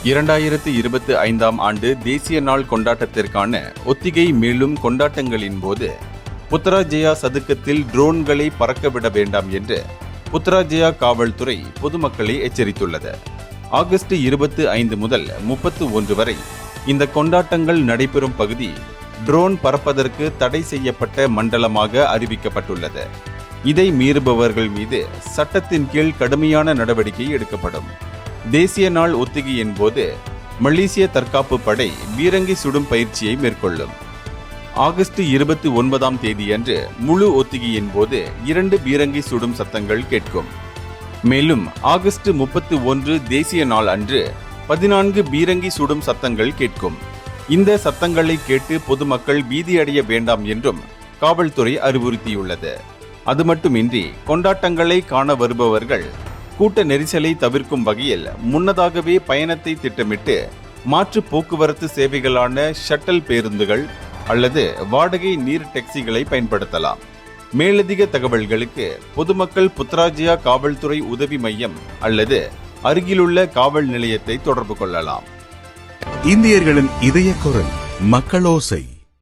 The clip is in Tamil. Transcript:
2025ஆம் ஆண்டு தேசிய நாள் கொண்டாட்டத்திற்கான ஒத்திகை மேலும் கொண்டாட்டங்களின் போது புத்ராஜயா சதுக்கத்தில் ட்ரோன்களை பறக்கவிட வேண்டாம் என்று புத்ராஜயா காவல்துறை பொதுமக்களை எச்சரித்துள்ளது. ஆகஸ்ட் 25 முதல் 31 வரை இந்த கொண்டாட்டங்கள் நடைபெறும் பகுதி ட்ரோன் பறப்பதற்கு தடை செய்யப்பட்ட மண்டலமாக அறிவிக்கப்பட்டுள்ளது. இதை மீறுபவர்கள் மீது சட்டத்தின் கீழ் கடுமையான நடவடிக்கை எடுக்கப்படும். தேசிய நாள் ஒத்திகையின் போது மலேசிய தற்காப்பு படை பீரங்கி சுடும் பயிற்சியை மேற்கொள்ளும். ஆகஸ்ட் 29ஆம் தேதியன்று முழு ஒத்திகையின் போது 2 பீரங்கி சுடும் சத்தங்கள் கேட்கும். மேலும் ஆகஸ்ட் 31 தேசிய நாள் அன்று 14 பீரங்கி சுடும் சத்தங்கள் கேட்கும். இந்த சத்தங்களை கேட்டு பொதுமக்கள் பீதியடைய வேண்டாம் என்றும் காவல்துறை அறிவுறுத்தியுள்ளது. அது மட்டுமின்றி கொண்டாட்டங்களை காண வருபவர்கள் கூட்ட நெரிசலை தவிர்க்கும் வகையில் முன்னதாகவே பயணத்தை திட்டமிட்டு மாற்று போக்குவரத்து சேவைகளான ஷட்டல் பேருந்துகள் அல்லது வாடகை நீர் டாக்ஸிகளை பயன்படுத்தலாம். மேலதிக தகவல்களுக்கு பொதுமக்கள் புத்ராஜயா காவல்துறை உதவி மையம் அல்லது அருகிலுள்ள காவல் நிலையத்தை தொடர்பு கொள்ளலாம். இந்தியர்களின் இதய குரல் மக்களோசை.